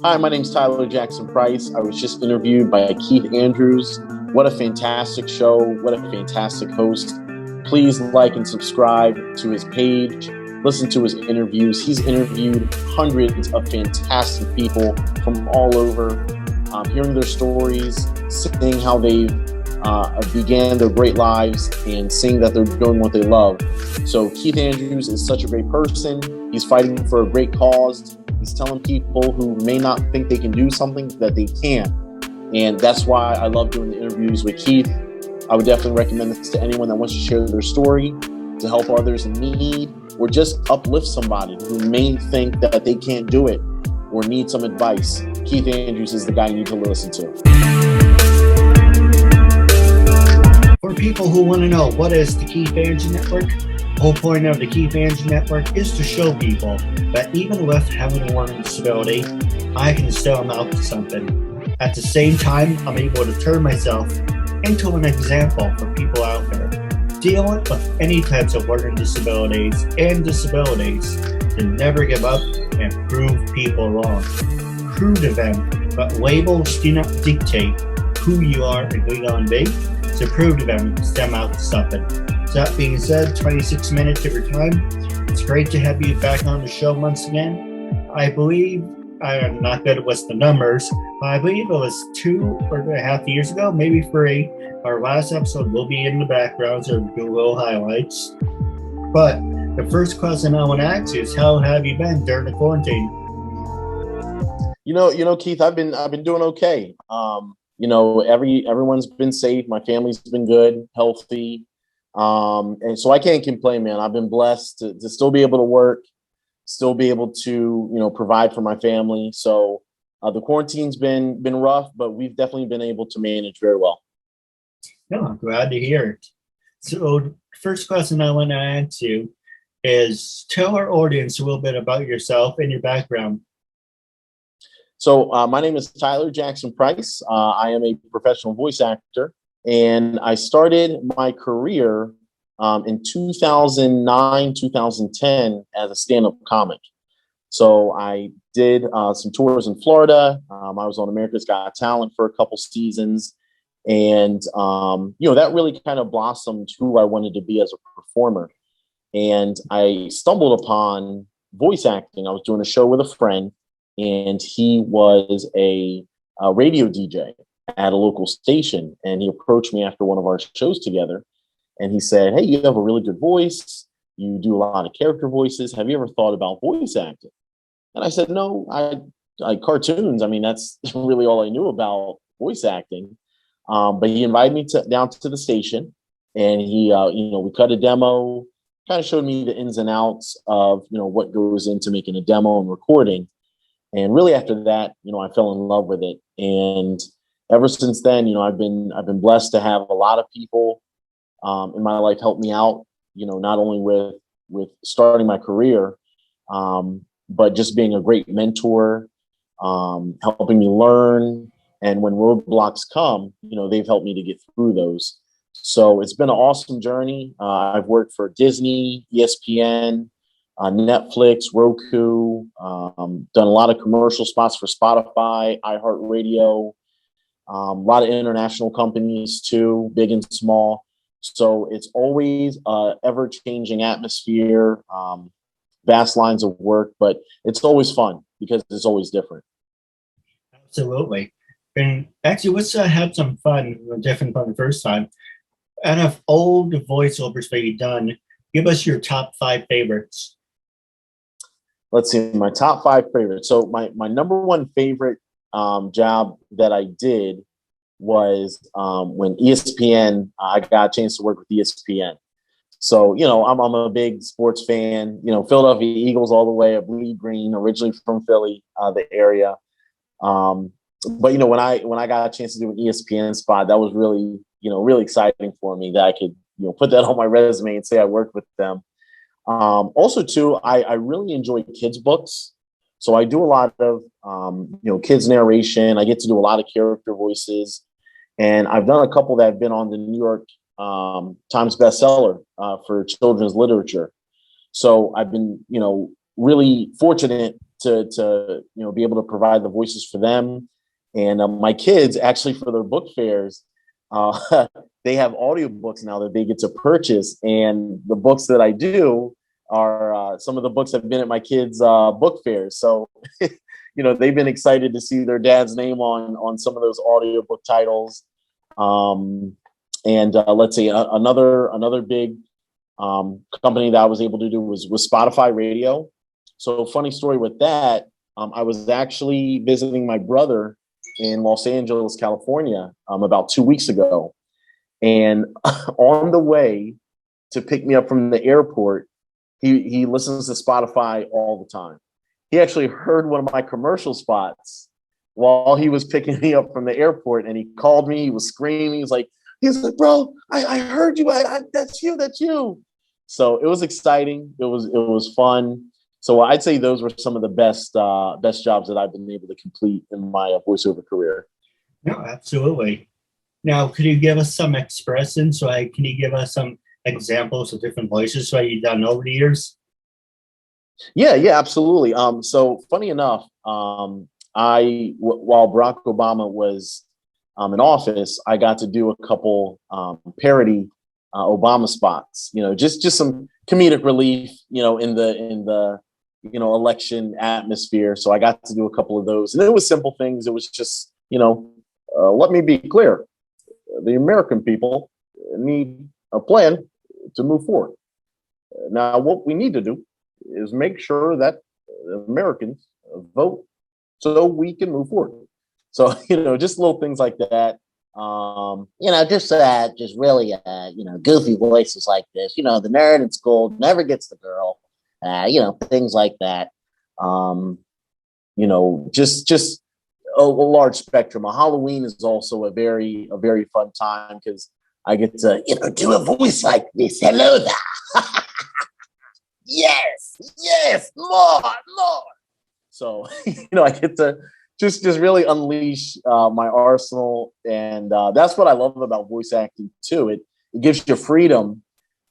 Hi, my name's Tyler Jackson Price. I was just interviewed by Keith Andrews. What a fantastic show. What a fantastic host. Please like and subscribe to his page. Listen to his interviews. He's interviewed hundreds of fantastic people from all over, hearing their stories, seeing how they began their great lives and seeing that they're doing what they love. So Keith Andrews is such a great person. He's fighting for a great cause. He's telling people who may not think they can do something that they can. And that's why I love doing the interviews with Keith. I would definitely recommend this to anyone that wants to share their story, to help others in need, or just uplift somebody who may think that they can't do it or need some advice. Keith Andrews is the guy you need to listen to. For people who want to know what is the Keith Andrew Network, the whole point of the Keith Andrew Network is to show people that even with having a learning disability, I can still amount to something. At the same time, I'm able to turn myself into an example for people out there dealing with any types of learning disabilities and disabilities to never give up and prove people wrong. Prove to them that labels do not dictate who you are and who you're going to be. To prove to them, stem out to something. So that being said, 26 minutes of your time. It's great to have you back on the show once again. I believe, I'm not good with the numbers, but I believe it was 2.5 years ago, maybe 3. Our last episode will be in the background, so we'll do little highlights. But the first question I want to ask you is, how have you been during the quarantine? You know, Keith, I've been doing okay. Everyone's been safe. My family's been good, healthy. And so I can't complain, man. I've been blessed to still be able to work, still be able to, provide for my family. So the quarantine's been rough, but we've definitely been able to manage very well. No, I'm glad to hear it. So first question I want to ask you is, tell our audience a little bit about yourself and your background. So my name is Tyler Jackson Price. I am a professional voice actor, and I started my career in 2009, 2010 as a stand-up comic. So I did some tours in Florida. I was on America's Got Talent for a couple seasons. And, that really kind of blossomed who I wanted to be as a performer. And I stumbled upon voice acting. I was doing a show with a friend, and he was a radio DJ at a local station. And he approached me after one of our shows together. And he said, "Hey, you have a really good voice. You do a lot of character voices. Have you ever thought about voice acting?" And I said, "No, I cartoons. I mean, that's really all I knew about voice acting." But he invited me down to the station, and he, we cut a demo, kind of showed me the ins and outs of, what goes into making a demo and recording. And really after that, I fell in love with it. And ever since then, I've been blessed to have a lot of people in my life help me out, not only with starting my career, but just being a great mentor, helping me learn. And when roadblocks come, they've helped me to get through those. So it's been an awesome journey. I've worked for Disney, ESPN, Netflix, Roku, done a lot of commercial spots for Spotify, iHeartRadio, a lot of international companies too, big and small. So it's always ever-changing atmosphere, vast lines of work, but it's always fun because it's always different. Absolutely. And actually, let's have some fun, different from the first time. Out of old voiceovers that you've done, give us your top 5 favorites. Let's see, my top 5 favorites. So my number one favorite job that I did was when ESPN, I got a chance to work with ESPN. So, I'm a big sports fan, Philadelphia Eagles all the way, a bleed green, originally from Philly, the area. But, when I got a chance to do an ESPN spot, that was really, really exciting for me that I could, put that on my resume and say I worked with them. Also, too, I really enjoy kids' books. So I do a lot of, kids narration. I get to do a lot of character voices. And I've done a couple that have been on the New York Times bestseller for children's literature. So I've been, really fortunate to be able to provide the voices for them. And my kids actually, for their book fairs, they have audiobooks now that they get to purchase. And the books that I do are some of the books that have been at my kids' book fairs. So, they've been excited to see their dad's name on some of those audiobook titles. And let's see, another big company that I was able to do was Spotify Radio. So funny story with that. I was actually visiting my brother in Los Angeles, California, about 2 weeks ago. And on the way to pick me up from the airport, he listens to Spotify all the time. He actually heard one of my commercial spots while he was picking me up from the airport, and he called me. He was screaming. He's like, bro, I heard you. That's you. So it was exciting. It was fun. So I'd say those were some of the best jobs that I've been able to complete in my voiceover career. No, absolutely. Now, could you give us some expressions? Can you give us some examples of different voices you've done over the years? Yeah, absolutely. So funny enough, while Barack Obama was in office, I got to do a couple parody Obama spots. Just some comedic relief. In the election atmosphere. So I got to do a couple of those, and it was simple things. It was just let me be clear: the American people need a plan to move forward. Now, what we need to do is make sure that Americans vote so we can move forward. So, just little things like that. Just really, goofy voices like this. The nerd in school never gets the girl. Things like that. Just a large spectrum. Halloween is also a very fun time because I get to, do a voice like this. Hello there. Yes, more. So, I get to just really unleash my arsenal. And that's what I love about voice acting too. It gives you freedom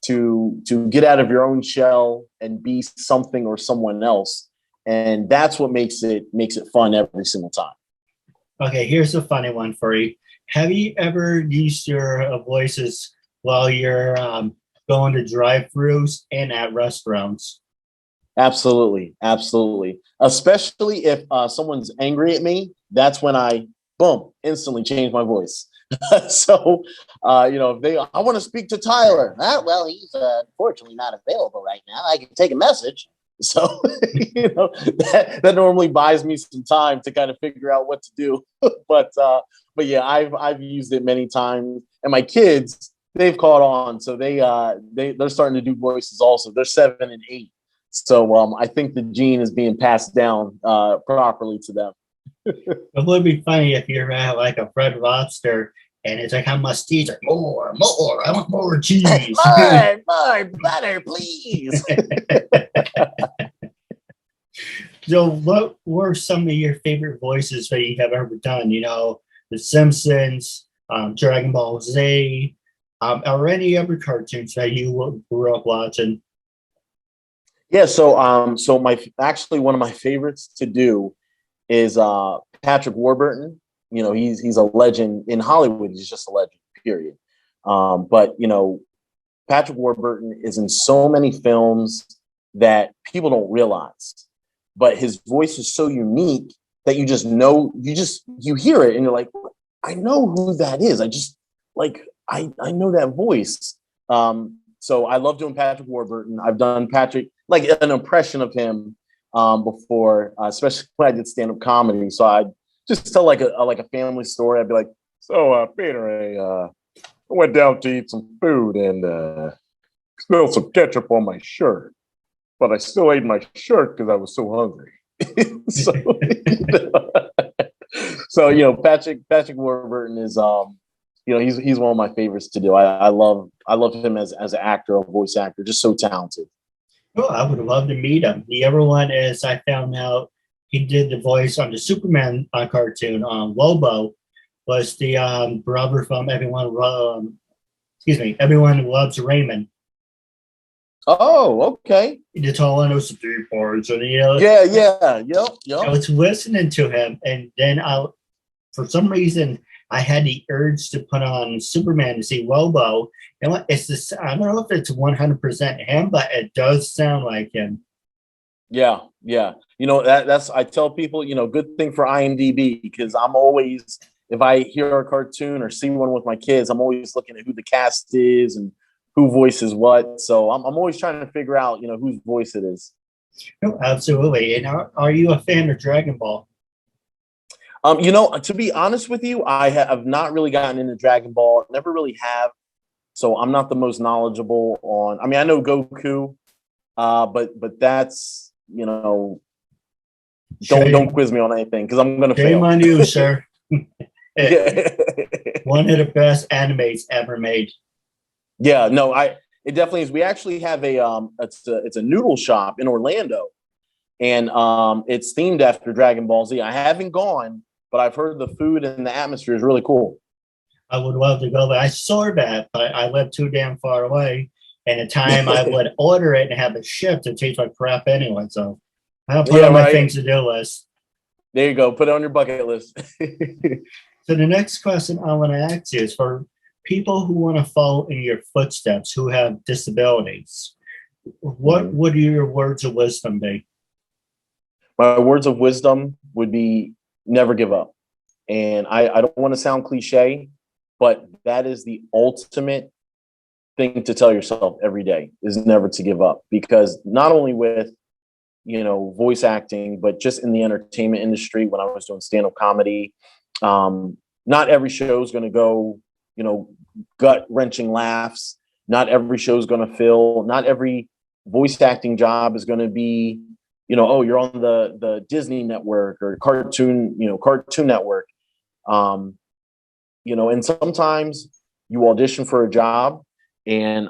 to get out of your own shell and be something or someone else. And that's what makes it fun every single time. Okay, here's a funny one for you. Have you ever used your voices while you're going to drive-thrus and at restaurants? Absolutely. Especially if someone's angry at me, that's when I, boom, instantly change my voice. So, if I want to speak to Tyler. Well, he's unfortunately not available right now. I can take a message. So, that normally buys me some time to kind of figure out what to do. But yeah, I've used it many times, and my kids, they've caught on. So they're starting to do voices also. They're 7 and 8. So I think the gene is being passed down properly to them. It would be funny if you're like a Fred Lobster and it's like, how much cheese? More, I want more cheese. More butter, please. So what were some of your favorite voices that you have ever done? The Simpsons, Dragon Ball Z, or any other cartoons that you grew up watching? Yeah, so one of my favorites to do is Patrick Warburton. He's a legend in Hollywood. He's just a legend, period. But Patrick Warburton is in so many films that people don't realize. But his voice is so unique that you hear it and you're like, I know who that is. I know that voice. So I love doing Patrick Warburton. I've done Patrick, like an impression of him before, especially when I did stand-up comedy. So I just tell like a family story. I'd be like, so Peter, I went down to eat some food and spilled some ketchup on my shirt, but I still ate my shirt because I was so hungry. So Patrick Warburton is he's one of my favorites to do. I love him as an actor, a voice actor, just so talented. Well, I would love to meet him. The other one is I found out he did the voice on the Superman cartoon. Lobo was the brother from Everyone Loves Raymond. Oh, okay. That's all I know is the 3 parts. And, Yeah, yeah, yep. I was listening to him, and then for some reason, I had the urge to put on Superman to see Lobo. And it's this, I don't know if it's 100% him, but it does sound like him. Yeah, yeah. That's I tell people, good thing for IMDb, because I'm always, if I hear a cartoon or see one with my kids, I'm always looking at who the cast is and who voices what. So I'm always trying to figure out, whose voice it is. No, absolutely. And are you a fan of Dragon Ball? To be honest with you, I have not really gotten into Dragon Ball. Never really have. So I'm not the most knowledgeable on. I mean, I know Goku, but that's don't quiz me on anything, because I'm gonna fail. Shame on you, sir. Yeah. One of the best animes ever made. Yeah, no, it definitely is. We actually have it's a noodle shop in Orlando, and it's themed after Dragon Ball Z. I haven't gone, but I've heard the food and the atmosphere is really cool. I would love to go, but I saw that, but I live too damn far away. And the time I would order it and have it shipped, it tastes like crap anyway. So I'll put it on my things to do list. There you go. Put it on your bucket list. So the next question I want to ask you is for people who want to follow in your footsteps, who have disabilities. What would your words of wisdom be? My words of wisdom would be never give up. And I don't want to sound cliche, but that is the ultimate thing to tell yourself every day, is never to give up. Because not only with, voice acting, but just in the entertainment industry, when I was doing stand-up comedy, not every show is going to go, gut-wrenching laughs. Not every show is going to fill. Not every voice acting job is going to be, oh, you're on the Disney network or Cartoon Network. And sometimes you audition for a job and,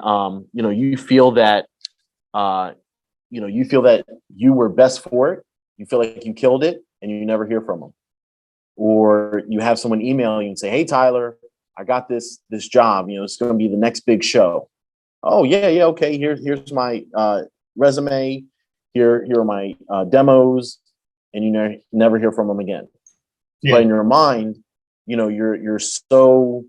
you feel that, you were best for it. You feel like you killed it, and you never hear from them. Or you have someone email you and say, "Hey, Tyler, I got this job. It's going to be the next big show." Oh, yeah, okay. Here's my resume. Here are my demos, and you never hear from them again. Yeah. But in your mind, you're so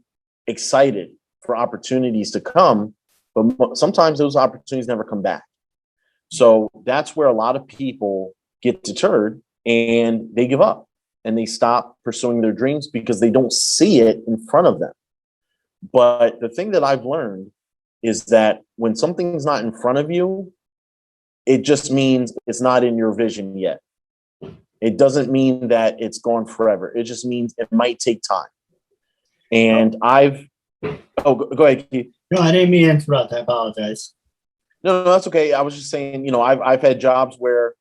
excited for opportunities to come, but sometimes those opportunities never come back. So that's where a lot of people get deterred and they give up and they stop pursuing their dreams because they don't see it in front of them. But the thing that I've learned is that when something's not in front of you, it just means it's not in your vision yet. It doesn't mean that it's gone forever. It just means it might take time. And go ahead, Keith. No, I didn't mean to interrupt. I apologize. No, that's okay. I was just saying, I've had jobs where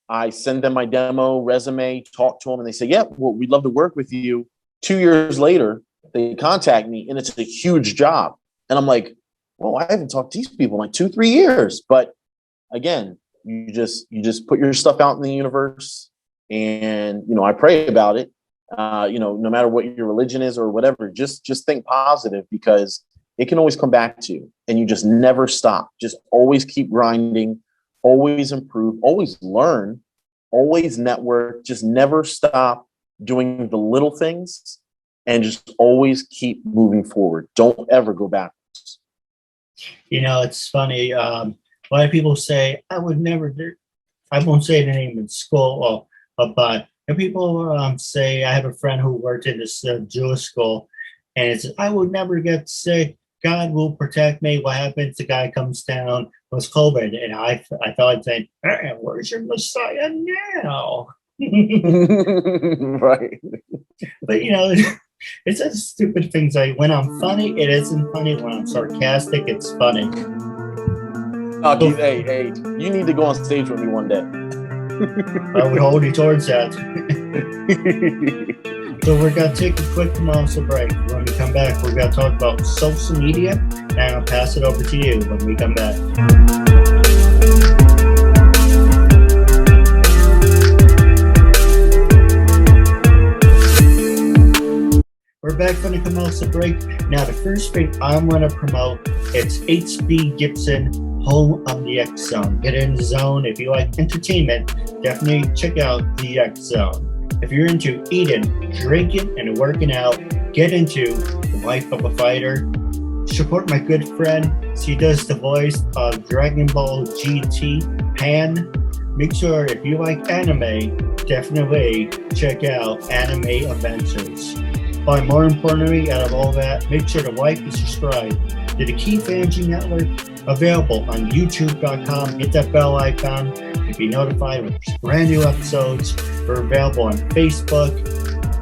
I send them my demo resume, talk to them, and they say, "Yeah, well, we'd love to work with you." 2 years later, they contact me, and it's a huge job. And I'm like, "Well, I haven't talked to these people in like 2-3 years." But again, you just put your stuff out in the universe, and I pray about it. No matter what your religion is or whatever, just think positive, because it can always come back to you, and you just never stop. Just always keep grinding, always improve, always learn, always network. Just never stop doing the little things, and just always keep moving forward. Don't ever go backwards. It's funny. A lot of people say, I would never do, I won't say the name in school, but people say, I have a friend who worked in this Jewish school, and it's, I would never get sick. God will protect me. What happens? The guy comes down with COVID, and I felt like saying, "Where's your Messiah now?" Right. But it's just stupid things. Like when I'm funny, it isn't funny. When I'm sarcastic, it's funny. Oh, Keith, hey, you need to go on stage with me one day. I would hold you towards that. So we're going to take a quick commercial break. When we come back, we're going to talk about social media, and I'll pass it over to you when we come back. We're back from the commercial break. Now, the first thing I'm going to promote, it's HB Gibson home of the X Zone. Get in the zone. If you like entertainment, definitely check out the X Zone. If you're into eating, drinking, and working out, get into The Life of a Fighter. Support my good friend. She does the voice of Dragon Ball GT Pan. Make sure if you like anime, definitely check out Anime Adventures. But more importantly, out of all that, make sure to like and subscribe to the Keith Andrew Network, available on YouTube.com. Hit that bell icon to be notified when there's brand new episodes. We're available on Facebook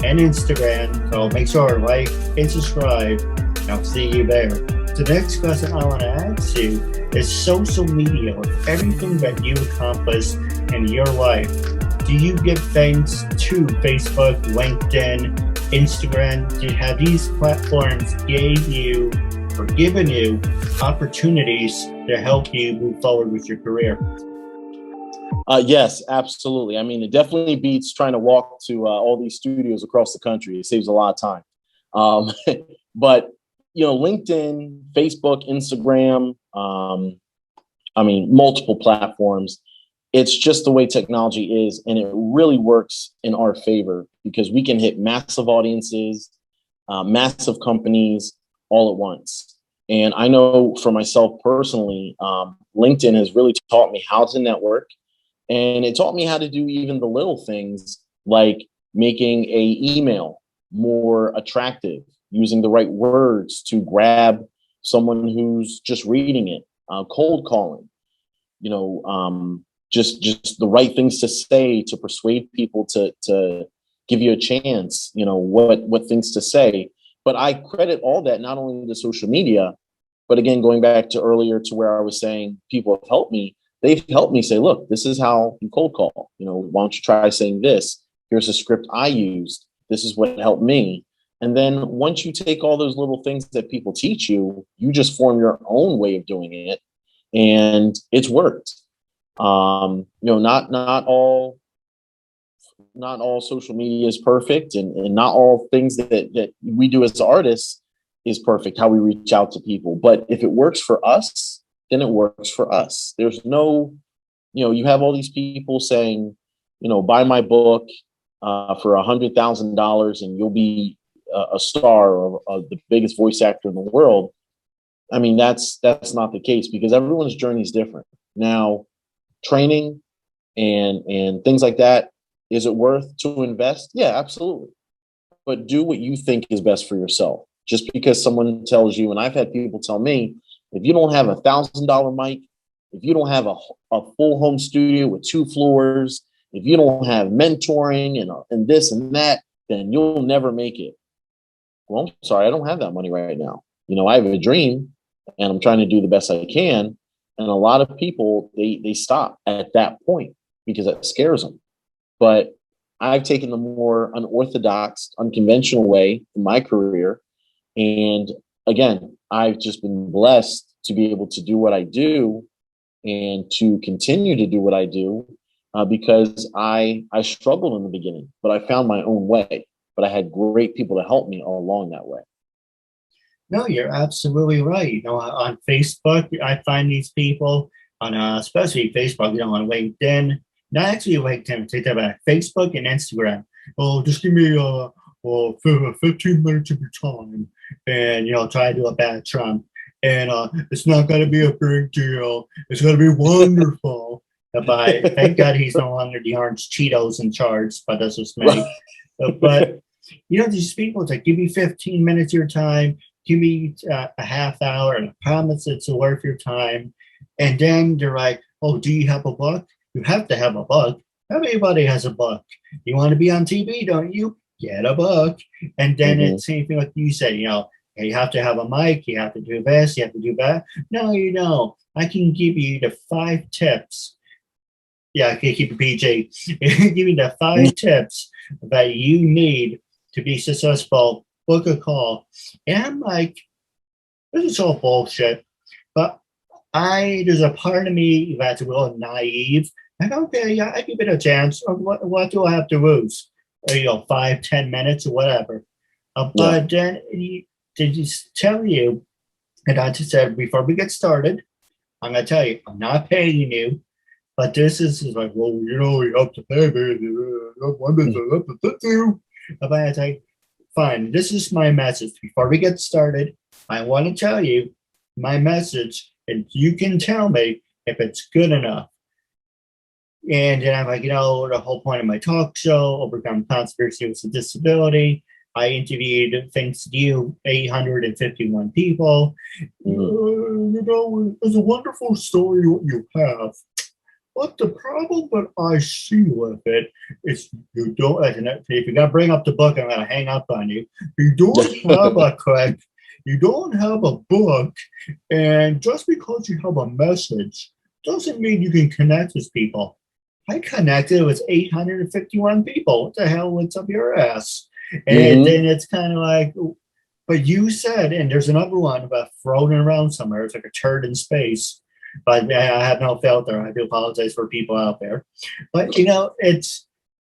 and Instagram, so make sure to like and subscribe. I'll see you there. The next question I want to ask you is social media, with everything that you accomplish in your life. Do you give thanks to Facebook, LinkedIn, Instagram? Have these platforms given you opportunities to help you move forward with your career? Yes, absolutely. I mean, it definitely beats trying to walk to all these studios across the country. It saves a lot of time. But LinkedIn, Facebook, Instagram, multiple platforms. It's just the way technology is, and it really works in our favor because we can hit massive audiences, massive companies all at once. And I know for myself personally, LinkedIn has really taught me how to network, and it taught me how to do even the little things like making an email more attractive, using the right words to grab someone who's just reading it, cold calling, just the right things to say to persuade people to give you a chance, what things to say. But I credit all that not only to social media, but again, going back to earlier to where I was saying people have helped me. They've helped me say, look, this is how you cold call. Why don't you try saying this? Here's a script I used. This is what helped me. And then once you take all those little things that people teach you, you just form your own way of doing it. And it's worked. Not all social media is perfect, and not all things that we do as artists is perfect, how we reach out to people. But if it works for us, then it works for us. There's no, you have all these people saying, buy my book for $100,000 and you'll be a star or the biggest voice actor in the world. I mean, that's not the case because everyone's journey is different. Now, training and things like that, is it worth to invest? Yeah, absolutely. But do what you think is best for yourself. Just because someone tells you, and I've had people tell me, if you don't have $1,000 mic, if you don't have a full home studio with 2 floors, if you don't have mentoring and this and that, then you'll never make it. Well, I'm sorry, I don't have that money right now. I have a dream and I'm trying to do the best I can. And a lot of people, they stop at that point because that scares them. But I've taken the more unorthodox, unconventional way in my career. And again, I've just been blessed to be able to do what I do and to continue to do what I do because I struggled in the beginning, but I found my own way. But I had great people to help me all along that way. No, you're absolutely right. On Facebook, I find these people on, especially Facebook, on LinkedIn. Not actually LinkedIn, take that back. Facebook and Instagram. Oh, just give me 15 minutes of your time, and try to do a bad Trump. And it's not going to be a big deal. It's going to be wonderful. But thank God he's no longer the orange Cheetos in charge. But that's just me. But these people, it's like, give me 15 minutes of your time. Give me a half hour, and I promise it's worth your time. And then they're like, oh, do you have a book? You have to have a book. Everybody has a book. You want to be on TV, don't you? Get a book. And then it's same thing like you said, you have to have a mic. You have to do this. You have to do that. No, you don't. I can give you the 5 tips. Yeah, I can keep it PG. Give you the 5 tips that you need to be successful. Book a call. And I'm like, this is all bullshit. But there's a part of me that's a little naive. Like, okay, yeah, I give it a chance. What do I have to lose? 5-10 minutes or whatever. But then they just tell you, and I just said before we get started, I'm going to tell you, I'm not paying you, but this is like, well, you have to pay me. I'm going to tell you, fine, this is my message. Before we get started, I want to tell you my message, and you can tell me if it's good enough. And then I'm like, the whole point of my talk show, Overcome Controversy with a Disability. I interviewed, thanks to you, 851 people. It's a wonderful story what you have. But the problem that I see with it is you don't, if you're going to bring up the book, I'm going to hang up on you. You don't have a click. You don't have a book. And just because you have a message doesn't mean you can connect with people. I connected with 851 people. What the hell? What's up your ass? And then it's kind of like, but you said, and there's another one about floating around somewhere. It's like a turd in space. But I have no filter. I do apologize for people out there. But, it's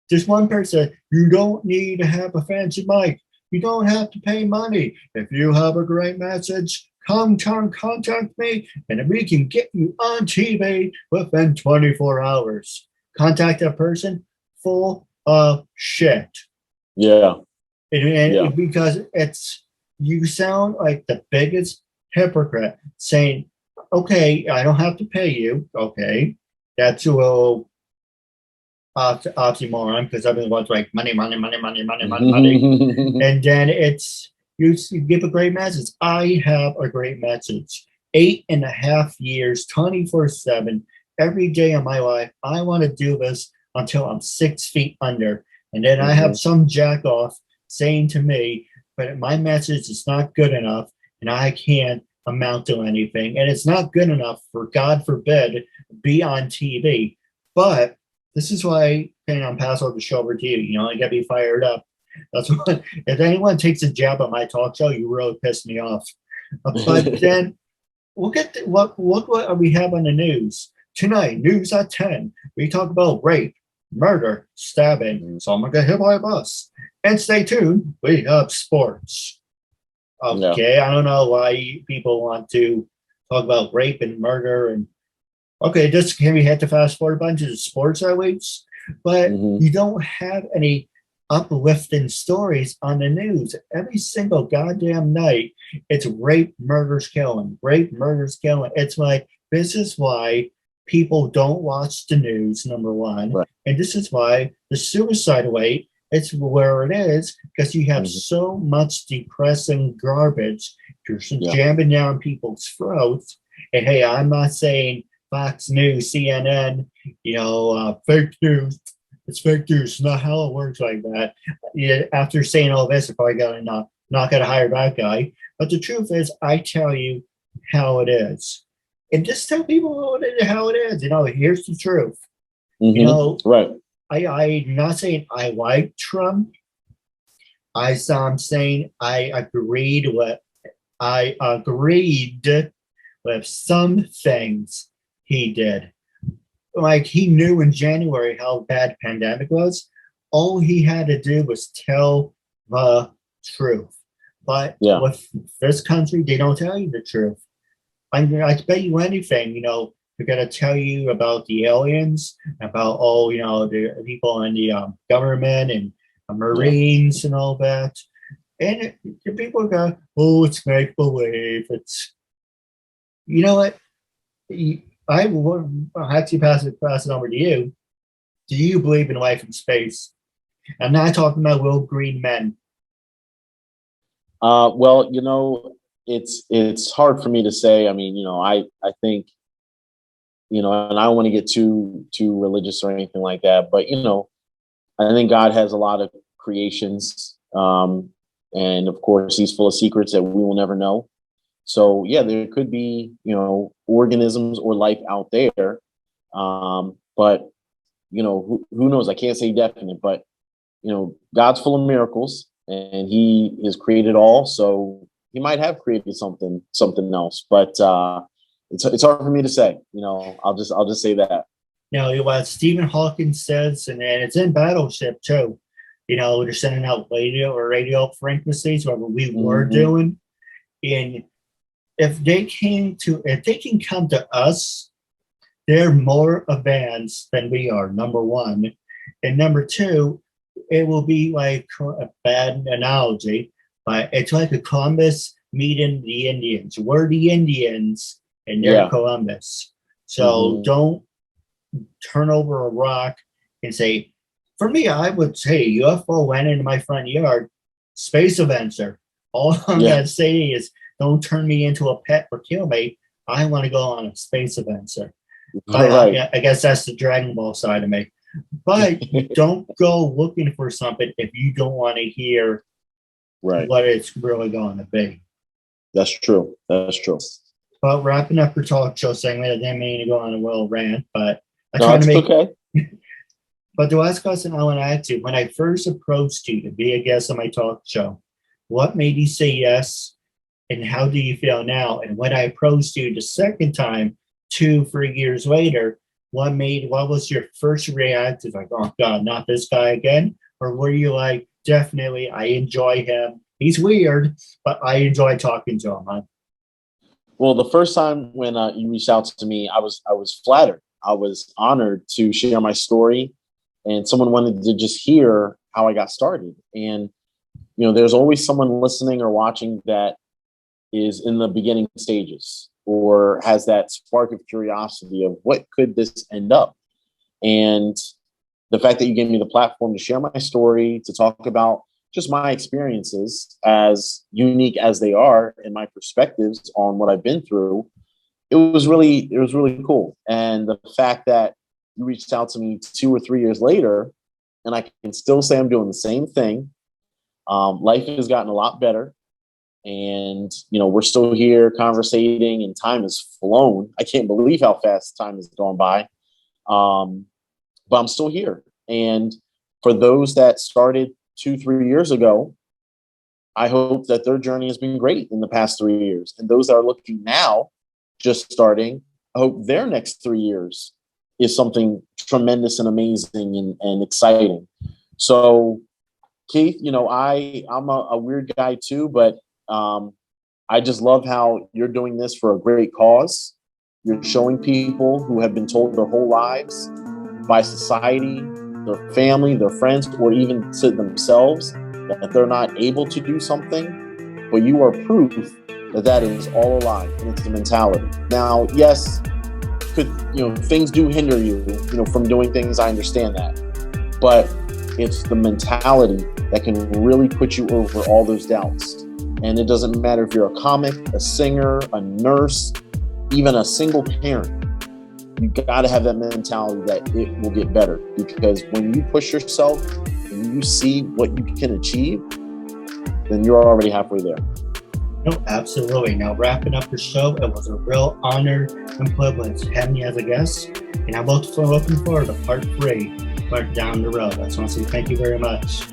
just one person. You don't need to have a fancy mic. You don't have to pay money. If you have a great message, contact me, and we can get you on TV within 24 hours. Contact that person full of shit. Yeah. And because you sound like the biggest hypocrite saying, okay, I don't have to pay you. Okay. That's a little oxymoron because everyone's like money. And then you give a great message. I have a great message. 8.5 years, 24/7, every day of my life. I want to do this until I'm 6 feet under. And then I have some jack off saying to me, but my message is not good enough and I can't amount to anything. And it's not good enough for, God forbid, be on TV. But this is why I'm passing the show over to you. I get me fired up. That's what, if anyone takes a jab at my talk show, you really piss me off. But then look at what we have on the news. Tonight, news at 10, we talk about rape, murder, stabbing, someone got hit by a bus. And stay tuned, we have sports. Okay, I don't know why people want to talk about rape and murder. And okay, just can we hit the fast forward bunches of sports highlights? But you don't have any uplifting stories on the news. Every single goddamn night, it's rape, murders, killing. Rape, murders, killing. It's like, this is why people don't watch the news, number one. Right. And this is why the suicide rate, it's where it is, because you have so much depressing garbage just jamming down people's throats. And hey, I'm not saying Fox News, CNN, fake news. It's fake news. It's not how it works like that. After saying all this, I'm probably going to not going to hire that guy. But the truth is, I tell you how it is. And just tell people how it is. Here's the truth. Right. I'm not saying I like Trump. I'm saying I agreed with some things he did. Like, he knew in January how bad the pandemic was. All he had to do was tell the truth. But with this country, they don't tell you the truth. I bet you anything, they're going to tell you about the aliens, about, the people in the government and Marines and all that. And the people go, oh, it's make-believe. It's, you know what? I will actually pass it over to you. Do you believe in life in space? I'm not talking about little green men. Well, it's hard for me to say. I mean, I think, and I don't want to get too religious or anything like that, but I think God has a lot of creations, and of course, He's full of secrets that we will never know. So yeah, there could be organisms or life out there, but who knows? I can't say definite, but God's full of miracles, and He has created all, so He might have created something else, but it's hard for me to say. I'll just say that. What Stephen Hawking says, and it's in Battleship too. They're sending out radio frequencies, whatever we were doing, and if they can come to us, they're more advanced than we are, number one. And number two, it will be like a bad analogy, but it's like a Columbus meeting the Indians. We're the Indians and they're Columbus. So don't turn over a rock and say, for me, I would say UFO went into my front yard, space adventure. All I'm going to say is don't turn me into a pet or kill me. I want to go on a space adventure. But I guess that's the Dragon Ball side of me. But don't go looking for something if you don't want to hear what it's really going to be. That's true. That's true. Well, wrapping up your talk show segment, I didn't mean to go on a little rant, but I tried to make okay. But to ask us, and I want to ask you, when I first approached you to be a guest on my talk show, what made you say yes, and how do you feel now? And when I approached you the second time, 2-3 years later, what was your first reaction? Like, oh God, not this guy again? Or were you like, definitely, I enjoy him. He's weird, but I enjoy talking to him, huh? Well, the first time when you reached out to me, I was flattered. I was honored to share my story, and someone wanted to just hear how I got started. And, you know, there's always someone listening or watching that is in the beginning stages or has that spark of curiosity of what could this end up. And the fact that you gave me the platform to share my story, to talk about just my experiences, as unique as they are, and my perspectives on what I've been through, it was really cool. And the fact that you reached out to me 2 or 3 years later, and I can still say I'm doing the same thing. Life has gotten a lot better, and you know, we're still here conversating, and time has flown. I can't believe how fast time has gone by. But I'm still here. And for those that started 2-3 years ago, I hope that their journey has been great in the past 3 years. And those that are looking now, just starting, I hope their next 3 years is something tremendous and amazing and exciting. So, Keith, you know, I'm a weird guy too, but I just love how you're doing this for a great cause. You're showing people who have been told their whole lives by society, their family, their friends, or even to themselves that they're not able to do something, but you are proof that that is all a lie, and it's the mentality. Now, yes, things do hinder you, from doing things. I understand that, but it's the mentality that can really put you over all those doubts. And it doesn't matter if you're a comic, a singer, a nurse, even a single parent. You got to have that mentality that it will get better, because when you push yourself and you see what you can achieve, then you're already halfway there. No, absolutely. Now, wrapping up the show, it was a real honor and privilege having you as a guest, and I'm looking forward to part 3 right down the road. I just want to say thank you very much.